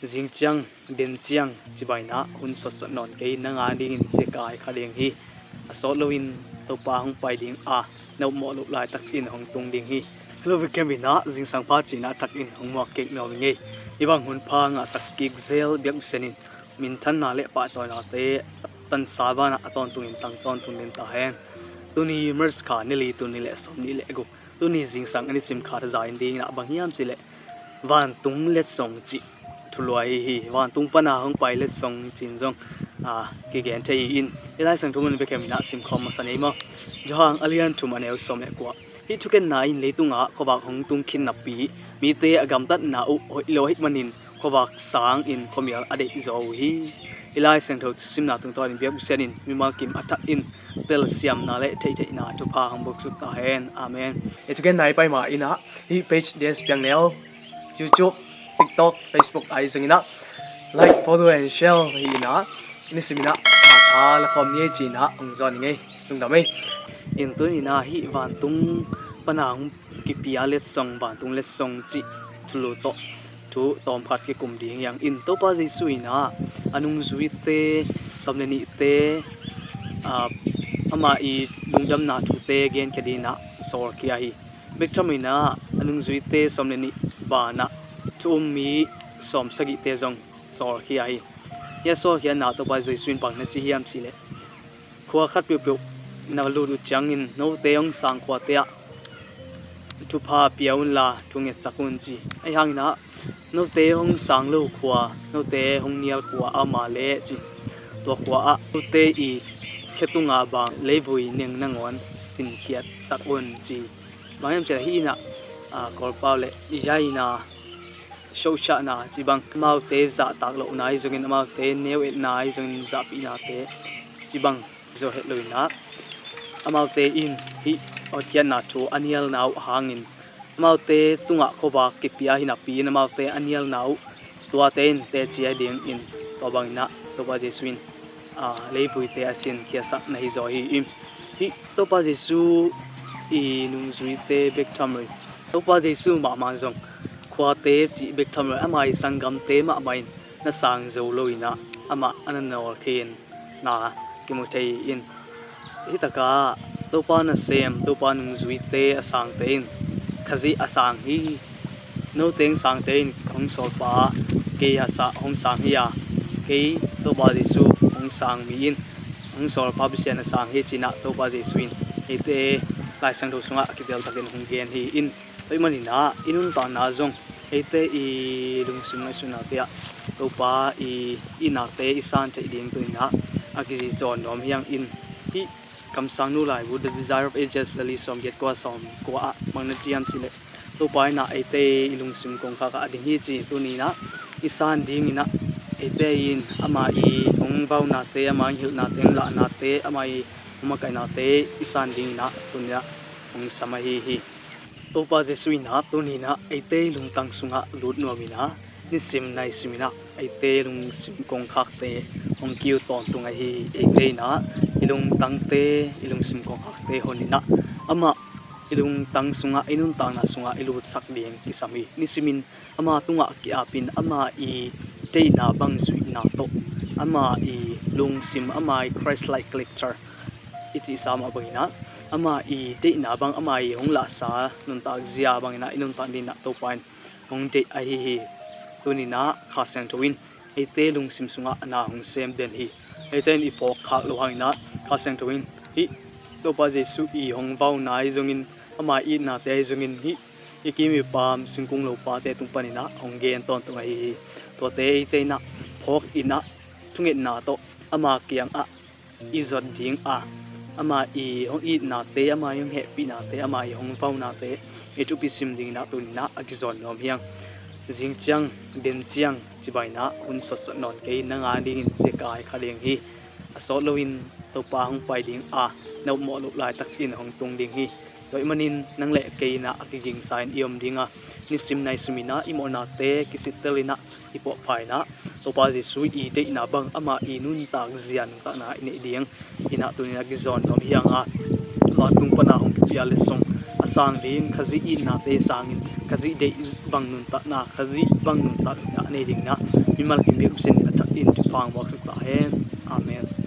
Jing chiang den chiang chibaina hun sot non ke nanga ding in se kai khaleng hi asol loin to pa hong pai ding a no mo lu lai tak in hong tung ding hi lo vi kemina jing sang pa china tak in hong mo ke no nge ibang hun pha nga sak kik zel biak senin min than na le pa to na te tan sa ba na aton tung in tang ton tung nin ta hen tuni merge kha ni li tu ni le som ni le go tuni jing sang ani sim kha za in ding na bang hiam chile van tung let song chi thuluai hi wan tung pana hong pai let song chin jong ki gen thei in ilai sang thumun be kem na sim khom sa nei mo johang alian thu maneu som e kwa hi thuken na in leitunga khobak hong tung khin na pi mi te agam tat na u lo hit manin khobak sang in khomial ade zo hi ilai sang tho sim na tung to in biak senin mi ma kim athak in tel siam na le thei thei na thu pha hong bok su ta hen amen e thuken nai pai ma ina hi page des piang neo YouTube, TikTok, Facebook ay zungina like, follow and share ina ini simina tha la khom ni china ong zon nge tung damai in tu ina hi van tung panang ki pia let song van tung let song chi thulu to thu tom phat ki kum ding yang in to pa jesu ina anung zui te somne ni te ama I lungdam na thu te gen kadina sor kia hi bektamina anung zui te somne ni ba na thum mi som sagi te jong sor kia hi ya so kia na to ba jesuin pang na chi hiam chi le khwa khat piu piu na lu du chang in no te ong sang khwa te a thu pha piaun la thunge chakun chi ai hang na no te ong sang lo khwa no te hong nial khwa ama le chi to khwa a tu te I khetunga ba levui neng nangon sin khiat sakun chi bangem che hi na korpa le yaina show cha na chi bang mau te za tak lo nai zongin mau te neu et nai zongin za pi na te chi bang zo het loina amau te in hi othian na thu anial nau hangin mau te tunga khoba ki pia hina pi na mau te anial nau tua ten te chi ding in to bang na to ba jesuin leibui te asin kia sak na hi zo hi im hi to pa jesu I nung zui te bek thamri to pa jesu ma ma zong khwa te chi bek thamri amai sangam te ma mai na sang zo loina ama ananor khin na kimuthei in hi taka to pa na sem to pa nung zui te asang te in khazi asang hi no teng sang te in khong sol pa ke asa hong sang hi ya ke to ba jesu hong sang mi in hong sol pa bisian asang hi china to ba jesuin ite lai sang do sunga kidel takin hong gen hi in toi manina inun ta na zong ite I lung sum suna tia to pa I ina te isan te ding tu na akiji zon nom yang in hi kam sang nu lai would the desire of ages ali som get kwa som kwa mangna tiam sile to pa na ite ilung sim kong kha ka ding hi chi tu ni na isan ding ina ite in ama I hong bau na te ama hil na teng la na te ama I uma kai na te isan ding na tunya hong samahi hi to pa jesuin na tu ni na ite lung tang sunga lut no mina ni sim nai simina ite lung sim kong khak te hong kiu ton tunga hi ite na ilung tang te ilung sim kong khak te honina ama ilung tang sunga inun tang na sunga ilut sak ding kisami ni simin ama tunga ki apin ama I te na bang sui na to ama I lung sim ama I Christ like character iti sama bangina ama I te na bang ama I hong la sa nun ta zia bangina inun ta din na to pain hong te ai hi tunina kha sang toin ite lung sim sunga na hong sem den hi ite ni po kha lo hangina kha sang toin hi to pa jesu I hong bau nai zongin ama I na te zongin hi ikimi pam singkung lo pa te tung panina hong gen ton tung hi to te ite na phok ina thungit na to ama kiang a izot ding a ama I hong I na te ama yung happy na te ama I hong pau na te itu pisim ding na tu na agizon nom hiang jing chiang den chiang chibaina hun sot non ke nanga ding in se kai khaleng hi asol loin to pa hong pai ding no mo lu lai tak in hong tung ding hi toi manin nang le ke na akiging sign iom dinga ni sim nai sumina imona te kisitelina ipo phai na to pa jesu I te na bang ama I nun tak zian ta na ini ding ina tunina gizon nom hianga ma tung pana hong pia le song asang lin khazi in na te sangin khazi de bang nun ta na khazi bang nun ta ja ne ding na mimal ki mi upsin na chak in tu phang box ta hen amen